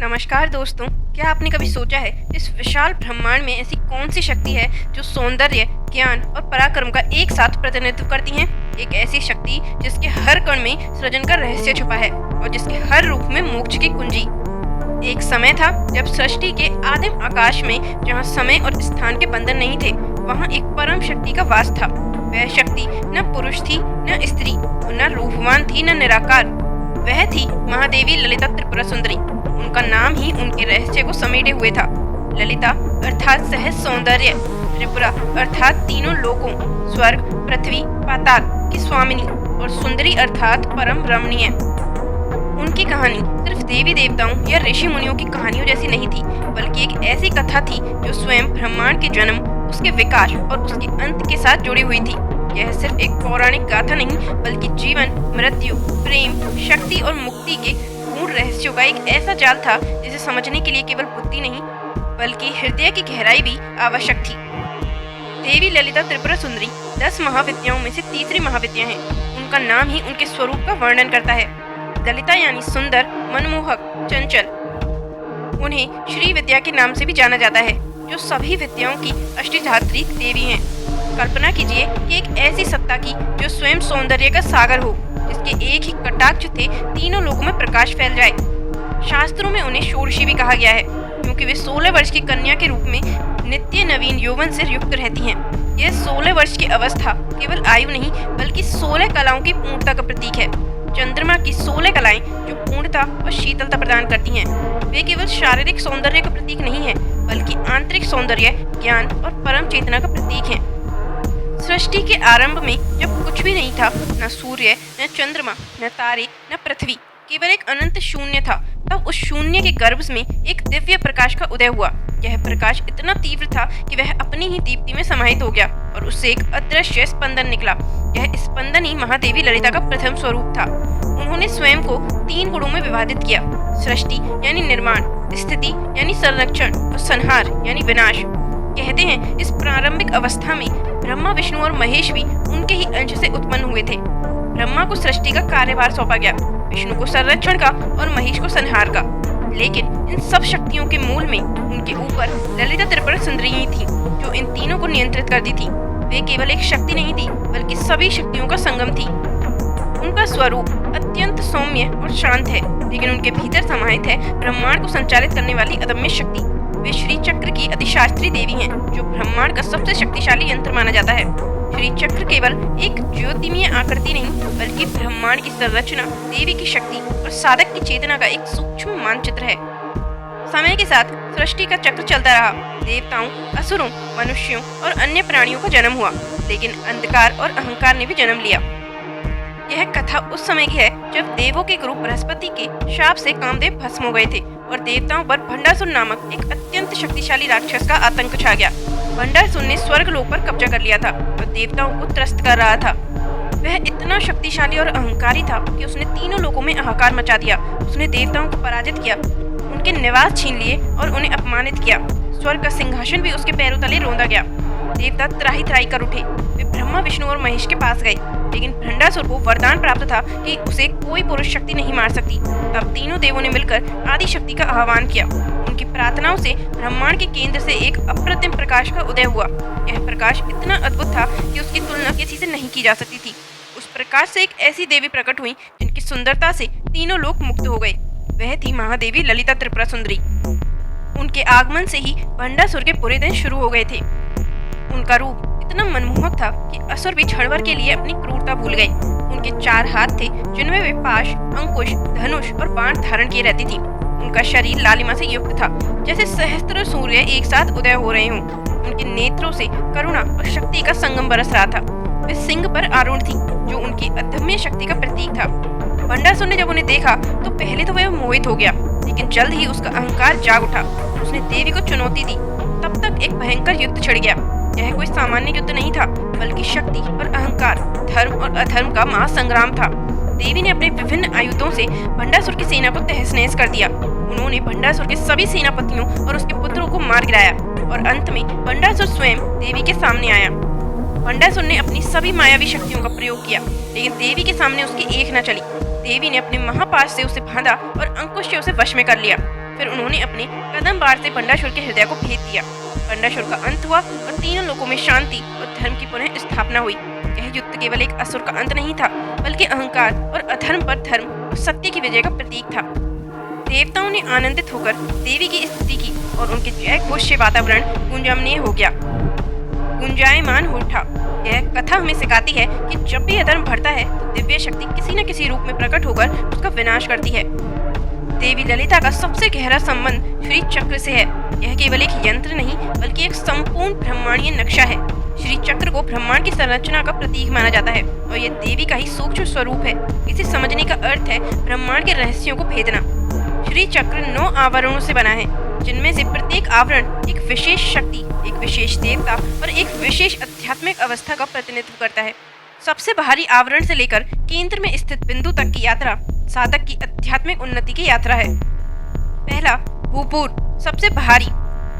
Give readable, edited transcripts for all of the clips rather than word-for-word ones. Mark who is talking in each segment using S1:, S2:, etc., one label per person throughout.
S1: नमस्कार दोस्तों। क्या आपने कभी सोचा है इस विशाल ब्रह्मांड में ऐसी कौन सी शक्ति है जो सौंदर्य, ज्ञान और पराक्रम का एक साथ प्रतिनिधित्व करती है। एक ऐसी शक्ति जिसके हर कण में सृजन का रहस्य छुपा है और जिसके हर रूप में मोक्ष की कुंजी। एक समय था जब सृष्टि के आदिम आकाश में, जहाँ समय और स्थान के बंधन नहीं थे, वहाँ एक परम शक्ति का वास था। वह शक्ति न पुरुष थी, न स्त्री, न रूपवान थी, न निराकार। वह थी महादेवी ललिता त्रिपुरा सुंदरी। उनका नाम ही उनके रहस्य को समेटे हुए था। ललिता अर्थात सहज सौंदर्य, त्रिपुरा अर्थात तीनों लोकों स्वर्ग, पृथ्वी, पाताल की स्वामिनी, और सुंदरी अर्थात परम रमणीय। उनकी कहानी सिर्फ देवी देवताओं या ऋषि मुनियों की कहानियों जैसी नहीं थी, बल्कि एक ऐसी कथा थी जो स्वयं ब्रह्मांड के जन्म, उसके विकास और उसके अंत के साथ जुड़ी हुई थी। यह सिर्फ एक पौराणिक गाथा नहीं, बल्कि जीवन, मृत्यु, प्रेम, शक्ति और मुक्ति के गूढ़ रहस्यों का एक ऐसा जाल था जिसे समझने के लिए केवल बुद्धि नहीं, बल्कि हृदय की गहराई भी आवश्यक थी। देवी ललिता त्रिपुरा सुंदरी 10 महाविद्याओं में से तीसरी महाविद्या है। उनका नाम ही उनके स्वरूप का वर्णन करता है। ललिता यानी सुंदर, मनमोहक, चंचल। उन्हें श्री विद्या के नाम से भी जाना जाता है, जो सभी विद्याओं की अष्टधात्री देवी हैं। कल्पना कीजिए कि एक ऐसी सत्ता की जो स्वयं सौंदर्य का सागर हो, जिसके एक ही कटाक्ष से तीनों लोगों में प्रकाश फैल जाए। शास्त्रों में उन्हें षोडशी भी कहा गया है, क्योंकि वे 16 वर्ष की कन्या के रूप में नित्य नवीन यौवन से युक्त रहती हैं। यह 16 वर्ष की अवस्था केवल आयु नहीं, बल्कि 16 कलाओं की पूर्णता का प्रतीक है। चंद्रमा की 16 कलाएं जो पूर्णता और शीतलता प्रदान करती हैं, वे केवल शारीरिक सौंदर्य का प्रतीक नहीं है, बल्कि आंतरिक सौंदर्य, ज्ञान और परम चेतना का प्रतीक है। सृष्टि के आरंभ में जब कुछ भी नहीं था, न सूर्य, न चंद्रमा, न तारे, न पृथ्वी, केवल एक अनंत शून्य था, तब उस शून्य के गर्भ में एक दिव्य प्रकाश का उदय हुआ। यह प्रकाश इतना तीव्र था कि वह अपनी ही दीप्ति में समाहित हो गया और उससे एक अदृश्य स्पंदन निकला। यह स्पंदन ही महादेवी ललिता का प्रथम स्वरूप था। उन्होंने स्वयं को 3 गुणों में विभाजित किया: सृष्टि यानी निर्माण, स्थिति यानी संरक्षण, और संहार यानी विनाश। कहते हैं इस प्रारंभिक अवस्था में ब्रह्मा, विष्णु और महेश भी उनके ही अंश से उत्पन्न हुए थे। ब्रह्मा को सृष्टि का कार्यभार सौंपा गया, विष्णु को संरक्षण का और महेश को संहार का। लेकिन इन सब शक्तियों के मूल में उनके ऊपर ललिता त्रिपुरा सुंदरी ही थी, जो इन तीनों को नियंत्रित करती थी। वे केवल एक शक्ति नहीं थी, बल्कि सभी शक्तियों का संगम थी। उनका स्वरूप अत्यंत सौम्य और शांत है, लेकिन उनके भीतर समाहित है ब्रह्मांड को संचालित करने वाली अदम्य शक्ति। वे श्री चक्र की अधिशास्त्री देवी हैं, जो ब्रह्मांड का सबसे शक्तिशाली यंत्र माना जाता है। श्री चक्र केवल एक ज्योतिमय आकृति नहीं, बल्कि ब्रह्मांड की संरचना, देवी की शक्ति और साधक की चेतना का एक सूक्ष्म मानचित्र है। समय के साथ सृष्टि का चक्र चलता रहा। देवताओं, असुरों, मनुष्यों और अन्य प्राणियों का जन्म हुआ, लेकिन अंधकार और अहंकार ने भी जन्म लिया। यह कथा उस समय की है जब देवों के गुरु बृहस्पति के शाप से कामदेव भस्म हो गए थे और देवताओं पर भंडासुर नामक एक अत्यंत शक्तिशाली राक्षस का आतंक छा गया। भंडासुर ने स्वर्ग लोक पर कब्जा कर लिया था और देवताओं को त्रस्त कर रहा था। वह इतना शक्तिशाली और अहंकारी था कि उसने तीनों लोकों में हाहाकार मचा दिया। उसने देवताओं को पराजित किया, उनके निवास छीन लिए और उन्हें अपमानित किया। स्वर्ग का सिंहासन भी उसके पैरों तले रौंदा गया। देवता त्राही त्राही कर उठे। वे ब्रह्मा, विष्णु और महेश के पास गए, लेकिन भंडासुर को वरदान प्राप्त था कि उसे कोई पुरुष शक्ति नहीं मार सकती। तब तीनों देवों ने मिलकर आदि शक्ति का आह्वान किया। उनकी प्रार्थनाओं से ब्रह्मांड के केंद्र से एक अप्रतिम प्रकाश का उदय हुआ। यह प्रकाश इतना अद्भुत था कि उसकी तुलना किसी से नहीं की जा सकती थी। उस प्रकाश से एक ऐसी देवी प्रकट हुई जिनकी सुंदरता से तीनों लोग मुक्त हो गए। वह थी महादेवी ललिता त्रिपुरा सुंदरी। उनके आगमन से ही भंडासुर के बुरे दिन शुरू हो गए थे। उनका रूप इतना मनमोहक था कि असुर भी क्षण भर के लिए अपनी क्रूरता भूल गए। उनके 4 हाथ थे, जिनमें वे पाश, अंकुश, धनुष और बाण धारण किए रहती थी। उनका शरीर लालिमा से युक्त था, जैसे सहस्त्र सूर्य एक साथ उदय हो रहे हों। उनके नेत्रों से करुणा और शक्ति का संगम बरस रहा था। वे सिंह पर आरूढ़ थी, जो उनकी अदम्य शक्ति का प्रतीक था। भंडासुर ने जब उन्हें देखा तो पहले तो वह मोहित हो गया, लेकिन जल्द ही उसका अहंकार जाग उठा। उसने देवी को चुनौती दी। तब तक एक भयंकर युद्ध छिड़ गया। यह कोई सामान्य युद्ध नहीं था, बल्कि शक्ति और अहंकार, धर्म और अधर्म का महासंग्राम था। देवी ने अपने विभिन्न आयुधों से भंडासुर की सेना को तहस नहस कर दिया। उन्होंने भंडासुर के सभी सेनापतियों और उसके पुत्रों को मार गिराया और अंत में भंडासुर स्वयं देवी के सामने आया। भंडासुर ने अपनी सभी मायावी शक्तियों का प्रयोग किया, लेकिन देवी के सामने उसकी एक न चली। देवी ने अपने महापाश से उसे बांधा और अंकुश से उसे वश में कर लिया। फिर उन्होंने अपने कदम बाढ़ से बंडासुर के हृदय को भेद दिया। बंडासुर का अंत हुआ और तीनों लोगों में शांति और धर्म की पुनः स्थापना हुई। यह युद्ध केवल एक असुर का अंत नहीं था, बल्कि अहंकार और अधर्म पर धर्म और सत्य की विजय का प्रतीक था। देवताओं ने आनंदित होकर देवी की स्तुति की और उनके जय घोष से वातावरण गुंजायमान हो गया, गुंजायमान हो उठा। यह कथा हमें सिखाती है कि जब भी अधर्म बढ़ता है तो दिव्य शक्ति किसी न किसी रूप में प्रकट होकर उसका विनाश करती है। देवी ललिता का सबसे गहरा संबंध श्री चक्र से है। यह केवल एक यंत्र नहीं, बल्कि एक संपूर्ण ब्रह्मांडीय नक्शा है। श्री चक्र को ब्रह्मांड की संरचना का प्रतीक माना जाता है और यह देवी का ही सूक्ष्म स्वरूप है। इसे समझने का अर्थ है ब्रह्मांड के रहस्यों को भेदना। श्री चक्र 9 आवरणों से बना है, जिनमें से प्रत्येक आवरण एक विशेष शक्ति, एक विशेष देवता और एक विशेष आध्यात्मिक अवस्था का प्रतिनिधित्व करता है। सबसे बाहरी आवरण से लेकर केंद्र में स्थित बिंदु तक की यात्रा साधक की आध्यात्मिक उन्नति की यात्रा है। पहला भूपूर, सबसे बाहरी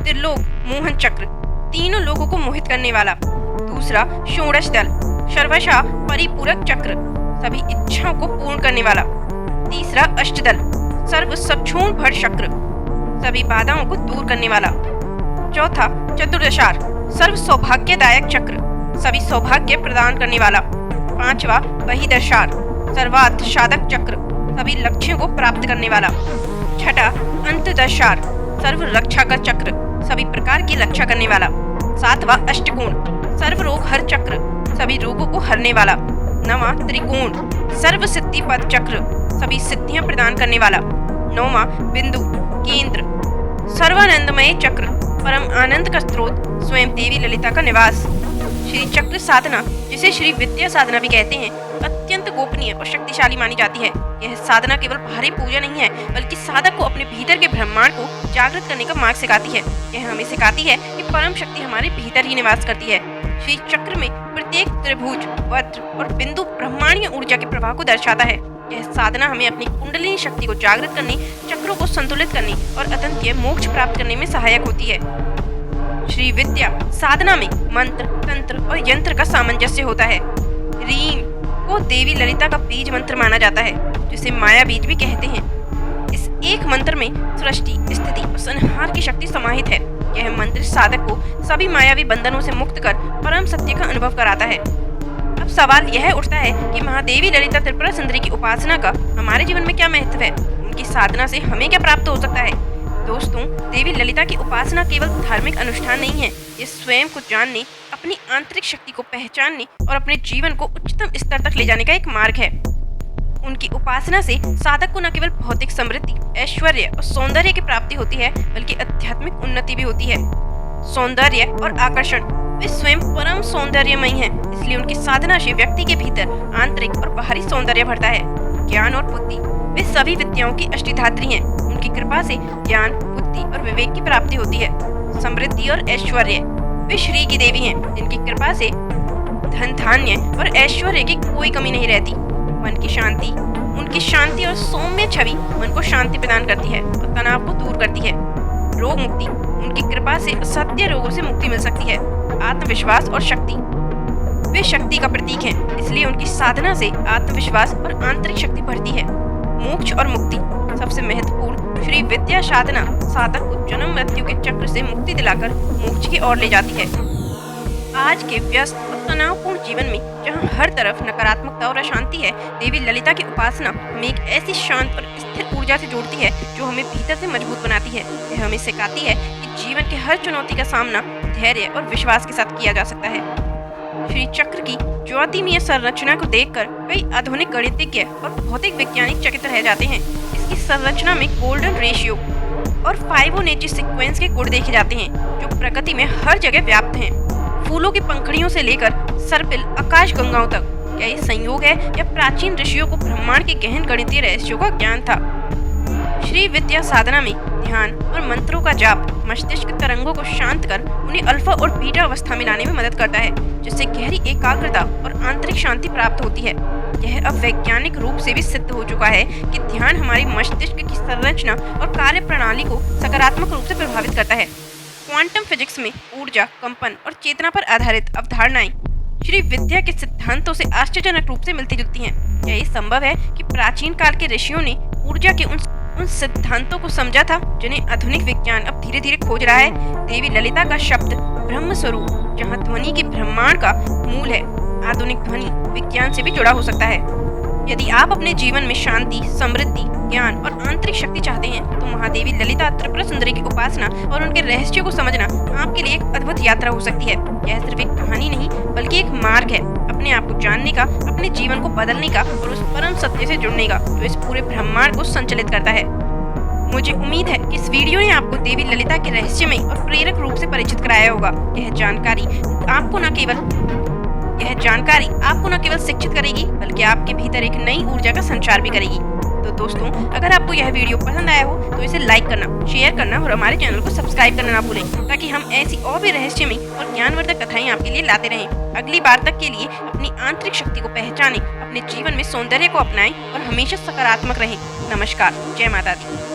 S1: त्रिलोक मोहन चक्र, तीनों लोगों को मोहित करने वाला। दूसरा षोडश दल, सर्वशा परिपूरक चक्र, सभी इच्छाओं को पूर्ण करने वाला। तीसरा अष्टदल, सर्व सक्षूण भर चक्र, सभी बाधाओं को दूर करने वाला। चौथा चतुर्दशार, सर्व सौभाग्यदायक चक्र, सभी सौभाग्य प्रदान करने वाला। पांचवा बहिदशार, सर्वार्थ साधक चक्र, सभी लक्ष्यों को प्राप्त करने वाला। छठा अंतदशार, सर्व रक्षा का चक्र, सभी प्रकार की रक्षा करने वाला। सातवां अष्टकोण, सर्व रोग हर चक्र, सभी रोगों को हरने वाला। नवा त्रिकोण, सर्व सिद्धि पद चक्र, सभी सिद्धियां प्रदान करने वाला। नौवां बिंदु केंद्र, सर्वानंदमय चक्र, परम आनंद का स्रोत, स्वयं देवी ललिता का निवास। श्री चक्र साधना, जिसे श्री विद्या साधना भी कहते हैं, अत्यंत गोपनीय और शक्तिशाली मानी जाती है। यह साधना केवल बाहरी पूजा नहीं है, बल्कि साधक को अपने भीतर के ब्रह्मांड को जागृत करने का मार्ग सिखाती है। यह हमें सिखाती है कि परम शक्ति हमारे भीतर ही निवास करती है। श्री चक्र में प्रत्येक त्रिभुज, वक्र और बिंदु ब्रह्मांडीय ऊर्जा के प्रवाह को दर्शाता है। यह साधना हमें अपनी कुंडलिनी शक्ति को जागृत करने, चक्रों को संतुलित करने और अतंत्य मोक्ष प्राप्त करने में सहायक होती है। श्री विद्या साधना में मंत्र, तंत्र और यंत्र का सामंजस्य होता है। रीम को देवी ललिता का बीज मंत्र माना जाता है, जिसे माया बीज भी कहते हैं। इस एक मंत्र में सृष्टि, स्थिति और संहार की शक्ति समाहित है। यह मंत्र साधक को सभी मायावी बंधनों से मुक्त कर परम सत्य का अनुभव कराता है। अब सवाल यह उठता है कि महादेवी ललिता त्रिपुरा सुंदरी की उपासना का हमारे जीवन में क्या महत्व है? उनकी साधना से हमें क्या प्राप्त हो सकता है? दोस्तों, देवी ललिता की उपासना केवल धार्मिक अनुष्ठान नहीं है। ये स्वयं को जानने, अपनी आंतरिक शक्ति को पहचानने और अपने जीवन को उच्चतम स्तर तक ले जाने का एक मार्ग है। उनकी उपासना से साधक को न केवल भौतिक समृद्धि, ऐश्वर्य और सौंदर्य की प्राप्ति होती है, बल्कि आध्यात्मिक उन्नति भी होती है। सौंदर्य और आकर्षण, वे स्वयं परम सौंदर्यमयी हैं, इसलिए उनकी साधना से व्यक्ति के भीतर आंतरिक और बाहरी सौंदर्य बढ़ता है। ज्ञान और बुद्धि, वे सभी विद्याओं की अष्टधात्री हैं। उनकी कृपा से ज्ञान, बुद्धि और विवेक की प्राप्ति होती है। समृद्धि और ऐश्वर्य, वे श्री की देवी हैं, जिनकी कृपा से धन, धान्य और ऐश्वर्य की कोई कमी नहीं रहती। मन की शांति, उनकी शांति और सौम्य छवि मन को शांति प्रदान करती है और तनाव को दूर करती है। रोग मुक्ति, उनकी कृपा से असत्य रोगों से मुक्ति मिल सकती है। आत्मविश्वास और शक्ति, वे शक्ति का प्रतीक हैं, इसलिए उनकी साधना से आत्मविश्वास और आंतरिक शक्ति बढ़ती है। मोक्ष और मुक्ति, सबसे महत्वपूर्ण श्री विद्या साधना साधक को जन्म मृत्यु के चक्र से मुक्ति दिलाकर मोक्ष की ओर ले जाती है। आज के व्यस्त और तनावपूर्ण जीवन में, जहां हर तरफ नकारात्मकता और अशांति है, देवी ललिता की उपासना हमें एक ऐसी शांत और स्थिर ऊर्जा से जोड़ती है जो हमें भीतर से मजबूत बनाती है। यह हमें सिखाती है कि जीवन के हर चुनौती का सामना धैर्य और विश्वास के साथ किया जा सकता है। श्री चक्र की ज्योतिमय संरचना को देखकर कई आधुनिक गणितज्ञ और भौतिक वैज्ञानिक चकित रह जाते हैं। इसकी संरचना में गोल्डन रेशियो और फाइबोनेची सीक्वेंस के गुण देखे जाते हैं, जो प्रकृति में हर जगह व्याप्त हैं। फूलों की पंखड़ियों से लेकर सर्पिल आकाश गंगाओं तक। क्या ये संयोग है या प्राचीन ऋषियों को ब्रह्मांड के गहन गणितीय रहस्यों का ज्ञान था? श्री विद्या साधना में ध्यान और मंत्रों का जाप मस्तिष्क तरंगों को शांत कर उन्हें अल्फा और बीटा अवस्था में लाने में मदद करता है, जिससे गहरी एकाग्रता और आंतरिक शांति प्राप्त होती है। यह अब वैज्ञानिक रूप से भी सिद्ध हो चुका है कि ध्यान हमारी मस्तिष्क की संरचना और कार्य प्रणाली को सकारात्मक रूप से प्रभावित करता है। क्वांटम फिजिक्स में ऊर्जा, कंपन और चेतना पर आधारित अवधारणाएं श्री विद्या के सिद्धांतों से आश्चर्यजनक रूप से मिलती जुलती हैं। यही संभव है कि प्राचीन काल के ऋषियों ने ऊर्जा के उन उन सिद्धांतों को समझा था जिन्हें आधुनिक विज्ञान अब धीरे धीरे खोज रहा है। देवी ललिता का शब्द ब्रह्म स्वरूप, जहाँ ध्वनि की ब्रह्मांड का मूल है, आधुनिक ध्वनि विज्ञान से भी जुड़ा हो सकता है। यदि आप अपने जीवन में शांति, समृद्धि, ज्ञान और आंतरिक शक्ति चाहते हैं तो महादेवी ललिता त्रिपुरा सुंदरी की उपासना और उनके रहस्यों को समझना आपके लिए एक अद्भुत यात्रा हो सकती है। यह सिर्फ एक कहानी नहीं बल्कि एक मार्ग है अपने आप को जानने का, अपने जीवन को बदलने का और उस परम सत्य से जुड़ने का जो इस पूरे ब्रह्मांड को संचालित करता है। मुझे उम्मीद है कि इस वीडियो ने आपको देवी ललिता के रहस्यमय और प्रेरक रूप से परिचित कराया होगा। यह जानकारी आपको न केवल शिक्षित करेगी बल्कि आपके भीतर एक नई ऊर्जा का संचार भी करेगी। तो दोस्तों, अगर आपको यह वीडियो पसंद आया हो तो इसे लाइक करना, शेयर करना और हमारे चैनल को सब्सक्राइब करना ना भूलें, ताकि हम ऐसी और भी रहस्यमय और ज्ञानवर्धक कथाएं आपके लिए लाते रहें। अगली बार तक के लिए अपनी आंतरिक शक्ति को पहचानें, अपने जीवन में सौंदर्य को अपनाएं और हमेशा सकारात्मक रहें। नमस्कार, जय माता दी।